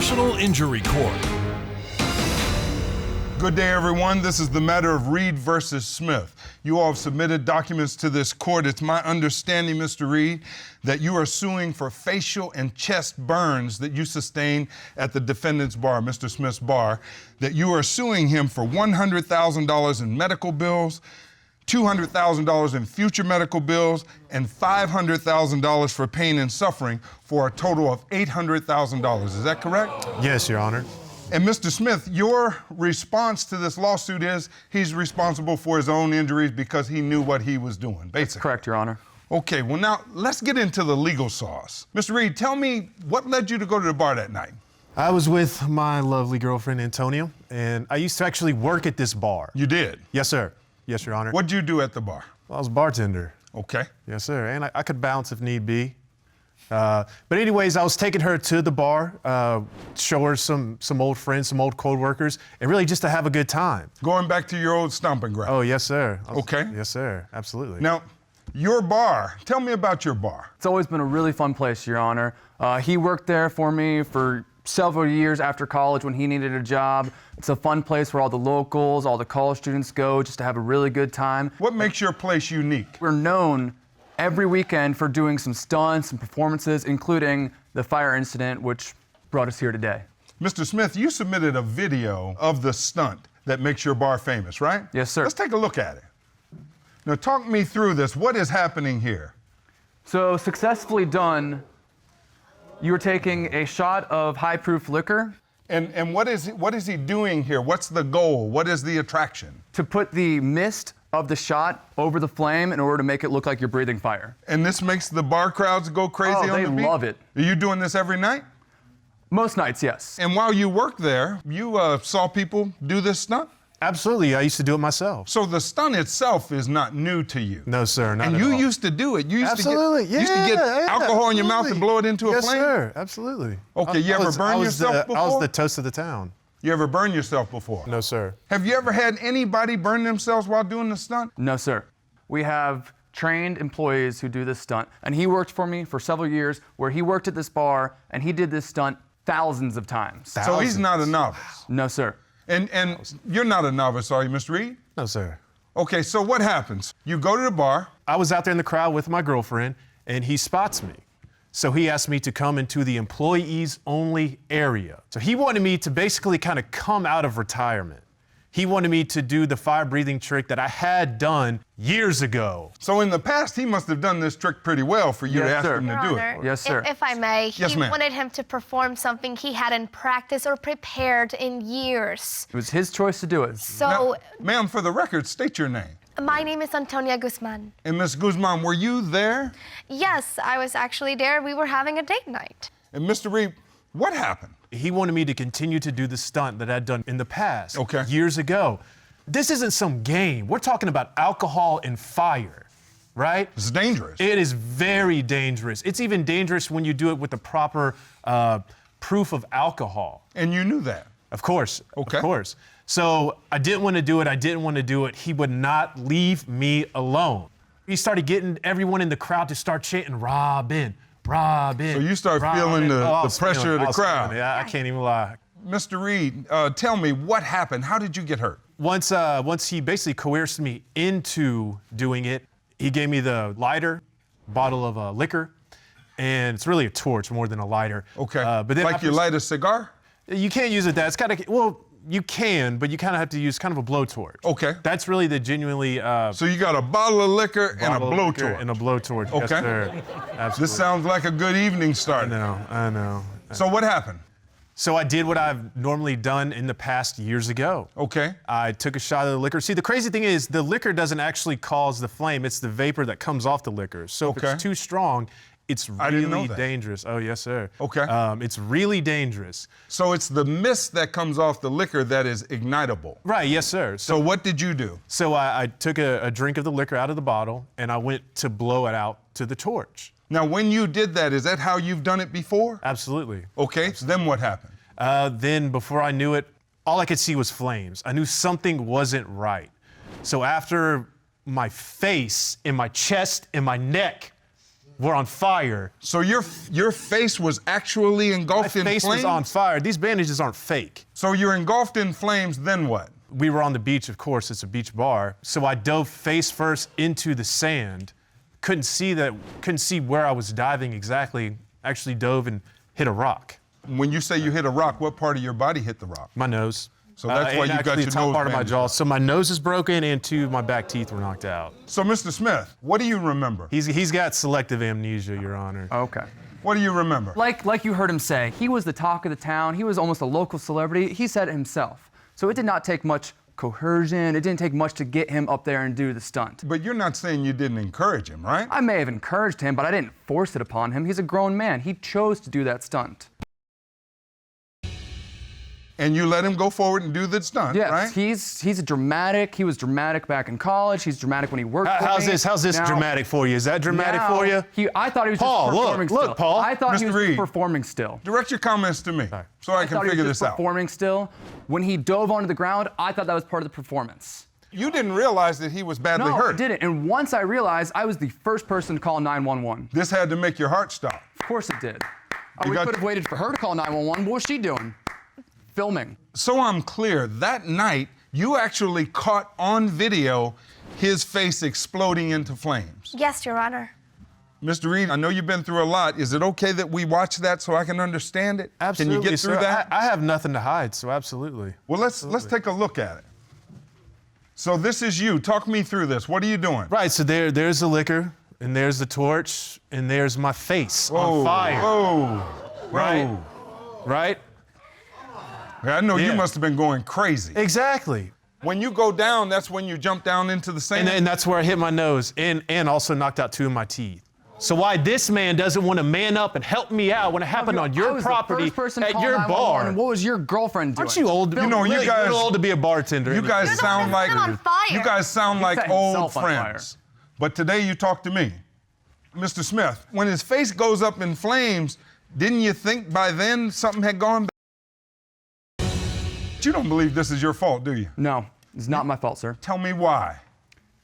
Personal Injury Court. Good day, everyone. This is the matter of Reed versus Smith. You all have submitted documents to this court. It's my understanding, Mr. Reed, that you are suing for facial and chest burns that you sustained at the defendant's bar, Mr. Smith's bar, that you are suing him for $100,000 in medical bills, $200,000 in future medical bills, and $500,000 for pain and suffering, for a total of $800,000. Is that correct? Yes, Your Honor. And Mr. Smith, your response to this lawsuit is he's responsible for his own injuries because he knew what he was doing, basically. That's correct, Your Honor. Okay, well now, let's get into the legal sauce. Mr. Reed, tell me what led you to go to the bar that night? I was with my lovely girlfriend, Antonio, and I used to actually work at this bar. You did? Yes, sir. Yes, Your Honor. What'd you do at the bar? Well, I was a bartender. Okay. Yes, sir, and I could bounce if need be. But anyways, I was taking her to the bar, show her some old friends, some old co-workers, and really just to have a good time. Going back to your old stomping ground? Oh, yes, sir. Okay. Yes, sir, absolutely. Now, your bar, tell me about your bar. It's always been a really fun place, Your Honor. He worked there for me for several years after college when he needed a job. It's a fun place where all the locals, all the college students go just to have a really good time. What makes your place unique? We're known every weekend for doing some stunts and performances, including the fire incident, which brought us here today. Mr. Smith, you submitted a video of the stunt that makes your bar famous, right? Yes, sir. Let's take a look at it. Now, talk me through this. What is happening here? So, successfully done, you were taking a shot of high-proof liquor. And what is he doing here? What's the goal? What is the attraction? To put the mist of the shot over the flame in order to make it look like you're breathing fire. And this makes the bar crowds go crazy on the beat? They love it. Are you doing this every night? Most nights, yes. And while you worked there, you saw people do this stunt? Absolutely, I used to do it myself. So the stunt itself is not new to you? No, sir, not and at all. you used to do it? You used absolutely, to get alcohol in your mouth and blow it into a flame? Yes, sir, absolutely. Okay, you ever burn yourself before? I was the toast of the town. You ever burned yourself before? No, sir. Have you ever had anybody burn themselves while doing the stunt? No, sir. We have trained employees who do this stunt, and he worked for me for several years where he worked at this bar and he did this stunt thousands of times. So he's not a novice? No, sir. And you're not a novice, are you, Mr. Reed? No, sir. Okay, so what happens? You go to the bar. I was out there in the crowd with my girlfriend, and he spots me. So he asked me to come into the employees only area. So he wanted me to basically kind of come out of retirement. He wanted me to do the fire breathing trick that I had done years ago. So in the past, he must have done this trick pretty well for you to ask him to do it. Yes, sir. If I may, Yes, he ma'am. wanted him to perform something he hadn't practiced or prepared in years. It was his choice to do it. So, Now, ma'am, for the record, state your name. my name is Antonia Guzman. And Ms. Guzman, were you there? Yes, I was actually there. We were having a date night. And Mr. Reed, what happened? He wanted me to continue to do the stunt that I'd done in the past, Okay. years ago. This isn't some game. We're talking about alcohol and fire, right? It's dangerous. It is very dangerous. It's even dangerous when you do it with the proper proof of alcohol. And you knew that? Of course, Okay. of course. So I didn't want to do it. He would not leave me alone. He started getting everyone in the crowd to start chanting, Robin, Robin. So you start Robin. feeling the I was pressure feeling- of I the was crowd. feeling it. I can't even lie. Mr. Reed, tell me what happened. How did you get hurt? Once he basically coerced me into doing it, he gave me the lighter, bottle of liquor, and it's really a torch more than a lighter. Okay. But then like you light a cigar? You can't use it that. It's kind of, well, you can, but you kind of have to use kind of a blowtorch. Okay. That's really the genuinely. So you got a bottle of liquor and a bottle of liquor blowtorch. And a blowtorch. Okay. Yes, sir. Absolutely. This sounds like a good evening start. I know. So what happened? So I did what I've normally done in the past years ago. Okay. I took a shot of the liquor. See, the crazy thing is the liquor doesn't actually cause the flame. It's the vapor that comes off the liquor. So if Okay. it's too strong, it's I didn't know really that. dangerous. Oh, yes, sir. Okay. It's really dangerous. So it's the mist that comes off the liquor that is ignitable. Right, yes, sir. So what did you do? So I took a drink of the liquor out of the bottle, and I went to blow it out to the torch. Now, when you did that, is that how you've done it before? Absolutely. Okay, so then what happened? Then before I knew it, all I could see was flames. I knew something wasn't right. So after my face and my chest and my neck were on fire. So your face was actually engulfed in My face flames? was on fire. These bandages aren't fake. So you're engulfed in flames, then what? We were on the beach, of course, it's a beach bar. So I dove face first into the sand. Couldn't see where I was diving exactly. Actually dove and hit a rock. When you say you hit a rock, what part of your body hit the rock? My nose. So that's why and you got actually your the top nose part of my bandaged jaw. up. So my nose is broken and 2 of my back teeth were knocked out. So Mr. Smith, what do you remember? He's got selective amnesia, Your Honor. Okay. What do you remember? Like you heard him say, he was the talk of the town. He was almost a local celebrity. He said it himself. So it did not take much coercion. It didn't take much to get him up there and do the stunt. But you're not saying you didn't encourage him, right? I may have encouraged him, but I didn't force it upon him. He's a grown man. He chose to do that stunt. And you let him go forward and do the stunt, Yes, right? he's a dramatic. He was dramatic back in college. He's dramatic when he worked for How's me. this Now- dramatic for you? Is that dramatic now for you? I thought he was Paul, just look, performing look, still. Paul. I thought he Mr. was Reed. just performing still. Direct your comments to me so I can thought he figure was this just out. performing still. When he dove onto the ground, I thought that was part of the performance. You didn't realize that he was badly No, hurt. I didn't. And once I realized, I was the first person to call 911. This had to make your heart stop. Of course it did. You We got- could have waited for her to call 911. What was she doing? Filming. So I'm clear, that night, you actually caught on video his face exploding into flames. Yes, Your Honor. Mr. Reed, I know you've been through a lot. Is it okay that we watch that so I can understand it? Absolutely, Can you get through sir. that? I have nothing to hide, so absolutely. Well, let's take a look at it. So this is you. Talk me through this. What are you doing? Right, so there's the liquor, and there's the torch, and there's my face on fire. Whoa. Right? Whoa. Right? Yeah, I know you Yeah. must have been going crazy. Exactly. When you go down, that's when you jump down into the sand. And that's where I hit my nose and also knocked out 2 of my teeth. So why this man doesn't want to man up and help me out when it happened on I your was property the first person at call your 911. bar? What was your girlfriend doing? Aren't you old? You know, you really, guys- you're old to be a bartender. You guys You're the one sound that like set him on fire. you guys sound like set old himself on fire. friends. But today you talk to me. Mr. Smith, when his face goes up in flames, didn't you think by then something had gone bad? You don't believe this is your fault, do you? No, it's not my fault, sir. Tell me why.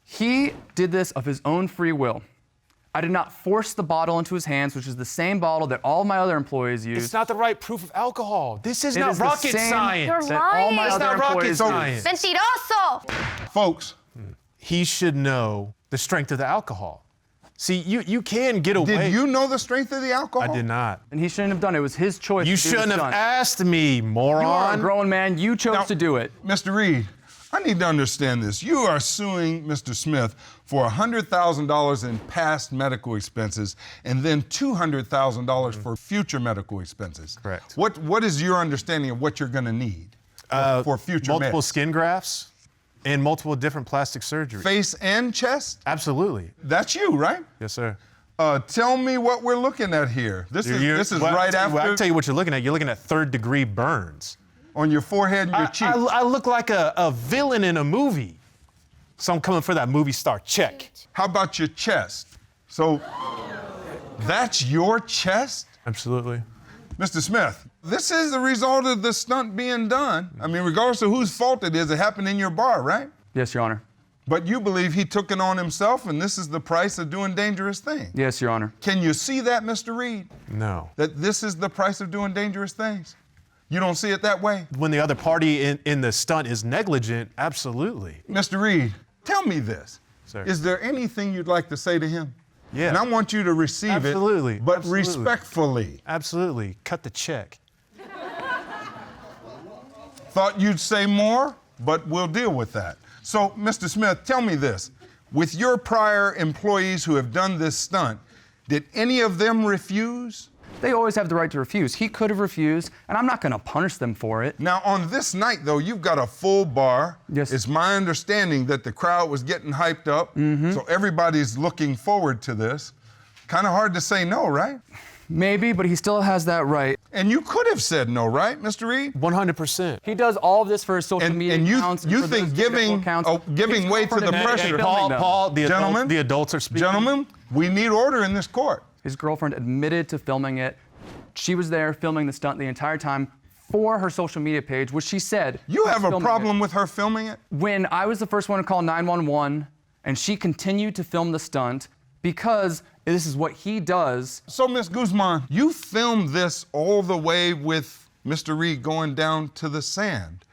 He did this of his own free will. I did not force the bottle into his hands, which is the same bottle that all my other employees use. It's not the right proof of alcohol. This is It not is the rocket same- science. You're that all my lying. It's other not rocket employees science. use. Mentiroso! Folks, He should know the strength of the alcohol. See, you can get away. did you know the strength of the alcohol? I did not. And he shouldn't have done it. It was his choice You to do the shouldn't have stunt. asked me, moron. You are a grown man. You chose Now- to do it. Mr. Reed, I need to understand this. You are suing Mr. Smith for $100,000 in past medical expenses and then $200,000 for future medical expenses. Correct. What is your understanding of what you're going to need for future multiple meds? skin grafts and multiple different plastic surgeries. Face and chest? Absolutely. That's you, right? Yes, sir. Tell me what we're looking at here. This is Well, right I after can tell you what you're looking at. You're looking at 3rd-degree burns. on your forehead and your cheek. I look like a villain in a movie. So I'm coming for that movie star check. How about your chest? So that's your chest? Absolutely. Mr. Smith, this is the result of the stunt being done. I mean, regardless of whose fault it is, it happened in your bar, right? Yes, Your Honor. But you believe he took it on himself and this is the price of doing dangerous things. Yes, Your Honor. Can you see that, Mr. Reed? No. That this is the price of doing dangerous things? You don't see it that way? When the other party in the stunt is negligent, absolutely. Mr. Reed, tell me this. Sir. Is there anything you'd like to say to him? Yeah. And I want you to receive Absolutely. it, but Absolutely. respectfully. Absolutely. Cut the check. Thought you'd say more, but we'll deal with that. So, Mr. Smith, tell me this. With your prior employees who have done this stunt, did any of them refuse? They always have the right to refuse. He could have refused, and I'm not going to punish them for it. Now, on this night, though, you've got a full bar. Yes. It's my understanding that the crowd was getting hyped up, so everybody's looking forward to this. Kind of hard to say no, right? Maybe, but he still has that right. And you could have said no, right, Mr. Reed? 100%. He does all of this for his social media And you accounts. you for think those political giving accounts. giving His way to girlfriend the admitted pressure? to Paul, filming them. Paul, Gentlemen? the adults are speaking. Gentlemen, we need order in this court. His girlfriend admitted to filming it. She was there filming the stunt the entire time for her social media page, which she said. You was have a filming problem it. with her filming it? When I was the first one to call 911, and she continued to film the stunt because this is what he does. So, Ms. Guzman, you filmed this all the way with Mr. Reed going down to the sand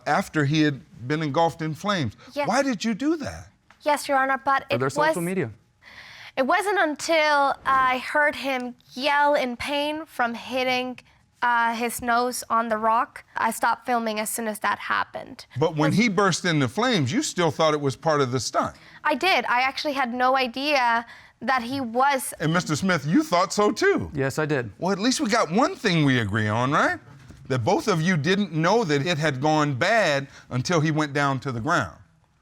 after he had been engulfed in flames. Yes. Why did you do that? Yes, Your Honor, but For their social media. It wasn't until I heard him yell in pain from hitting his nose on the rock, I stopped filming as soon as that happened. But when he burst into flames, you still thought it was part of the stunt. I did. I actually had no idea that he was. And Mr. Smith, you thought so too. Yes, I did. Well, at least we got one thing we agree on, right? That both of you didn't know that it had gone bad until he went down to the ground,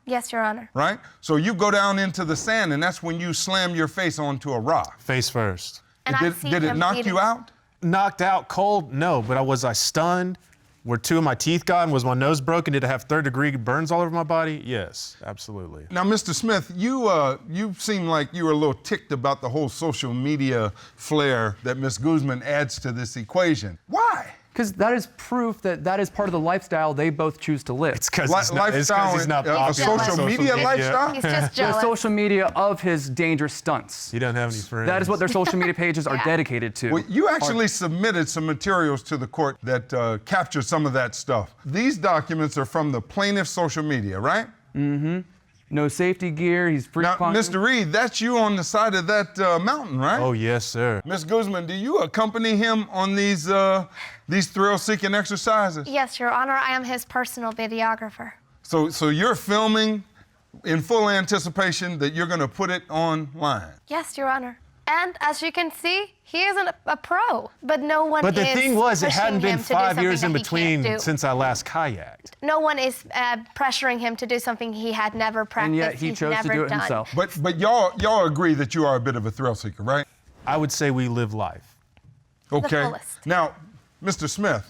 Yes, Your Honor. right? So you go down into the sand, and that's when you slam your face onto a rock. Face first. And I Did, see did it him knock bleeding. you out? Knocked out cold? No, but was I stunned? Were two of my teeth gone? Was my nose broken? Did I have third-degree burns all over my body? Yes, absolutely. Now, Mr. Smith, you seem like you were a little ticked about the whole social media flair that Ms. Guzman adds to this equation. Why? Because that is proof that that is part of the lifestyle they both choose to live. It's because Lifestyle, he's not a popular on social media lifestyle? He's just The jealous. social media of his dangerous stunts. He doesn't have any friends. That is what their social media pages are Yeah. dedicated to. Well, you actually submitted some materials to the court that capture some of that stuff. These documents are from the plaintiff's social media, right? No safety gear, he's free Now, climbing. Mr. Reed, that's you on the side of that mountain, right? Oh, yes, sir. Ms. Guzman, do you accompany him on these thrill-seeking exercises? Yes, Your Honor. I am his personal videographer. So you're filming in full anticipation that you're going to put it online. Yes, Your Honor. And as you can see, he isn't a pro, but no one But the is thing was, it pushing hadn't been him to do 5 years something in that he can't between do. since I last kayaked. No one is pressuring him to do something he had never practiced. And yet he he's chose to never do it done. himself. But y'all agree that you are a bit of a thrill seeker, right? I would say we live life. Okay. fullest. Now, Mr. Smith,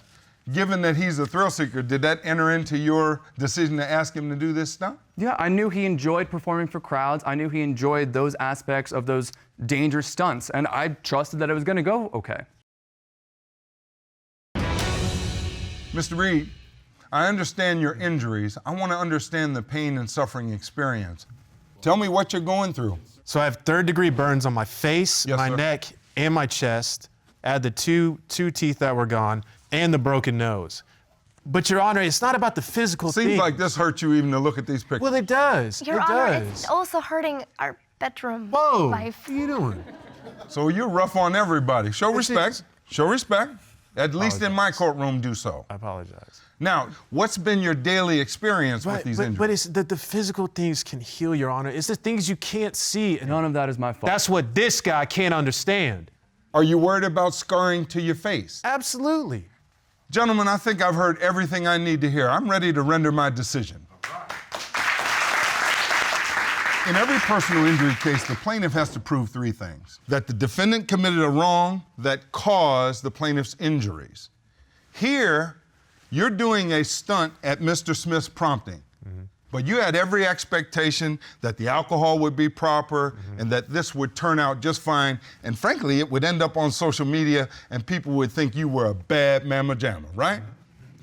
given that he's a thrill seeker, did that enter into your decision to ask him to do this stunt? Yeah, I knew he enjoyed performing for crowds. I knew he enjoyed those aspects of those dangerous stunts, and I trusted that it was going to go okay. Mr. Reed, I understand your injuries. I want to understand the pain and suffering experience. Tell me what you're going through. So I have third-degree burns on my face, Yes, my sir. neck, and my chest. Add the two teeth that were gone, and the broken nose. But, Your Honor, it's not about the physical Seems thing. like this hurts you even to look at these pictures. Well, it does. Your it Honor, does. it's also hurting our bedroom Whoa, life. what are you doing? So you're rough on everybody. Show respect. Show respect. At least in my courtroom, do so. I apologize. Now, what's been your daily experience with these injuries? But it's the physical things can heal, Your Honor. It's the things you can't see. And None of that is my fault. that's what this guy can't understand. Are you worried about scarring to your face? Absolutely. Gentlemen, I think I've heard everything I need to hear. I'm ready to render my decision. In every personal injury case, the plaintiff has to prove three things: that the defendant committed a wrong that caused the plaintiff's injuries. Here, you're doing a stunt at Mr. Smith's prompting. But you had every expectation that the alcohol would be proper and that this would turn out just fine. And frankly, it would end up on social media and people would think you were a bad mamma jamma, right?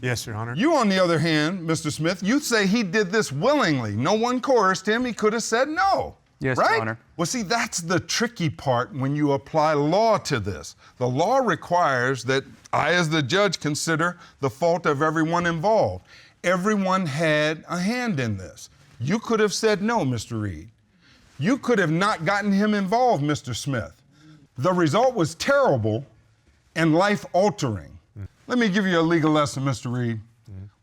Yes, Your Honor. You, on the other hand, Mr. Smith, you say he did this willingly. No one coerced him. He could have said no. Yes, Your right? Honor. Well, see, that's the tricky part when you apply law to this. The law requires that I, as the judge, consider the fault of everyone involved. Everyone had a hand in this. You could have said no, Mr. Reed. You could have not gotten him involved, Mr. Smith. The result was terrible and life-altering. Let me give you a legal lesson, Mr. Reed.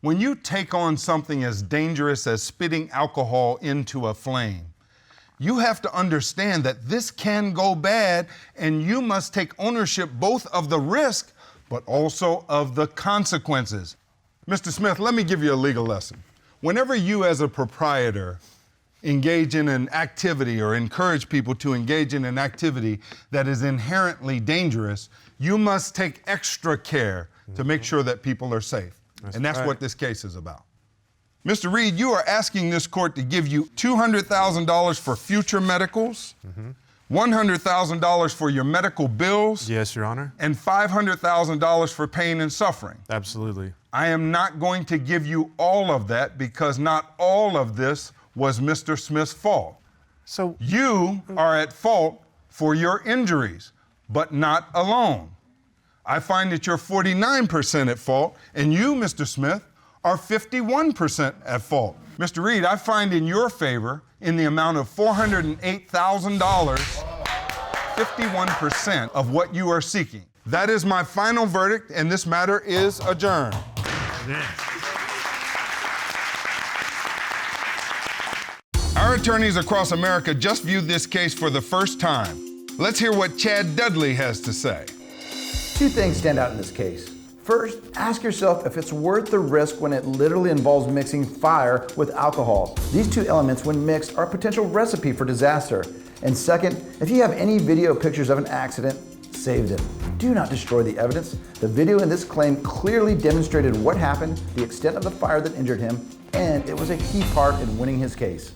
When you take on something as dangerous as spitting alcohol into a flame, you have to understand that this can go bad, and you must take ownership both of the risk, but also of the consequences. Mr. Smith, let me give you a legal lesson. Whenever you, as a proprietor, engage in an activity or encourage people to engage in an activity that is inherently dangerous, you must take extra care to make sure that people are safe. And that's what this case is about. Mr. Reed, you are asking this court to give you $200,000 for future medicals, $100,000 for your medical bills, Yes, Your Honor. and $500,000 for pain and suffering. Absolutely. I am not going to give you all of that because not all of this was Mr. Smith's fault. So You are at fault for your injuries, but not alone. I find that you're 49% at fault, and you, Mr. Smith, are 51% at fault. Mr. Reed, I find in your favor, in the amount of $408,000, 51% of what you are seeking. That is my final verdict, and this matter is adjourned. Our attorneys across America just viewed this case for the first time. Let's hear what Chad Dudley has to say. Two things stand out in this case. First, ask yourself if it's worth the risk when it literally involves mixing fire with alcohol. These two elements, when mixed, are a potential recipe for disaster. And second, if you have any video pictures of an accident, save them. Do not destroy the evidence. The video in this claim clearly demonstrated what happened, the extent of the fire that injured him, and it was a key part in winning his case.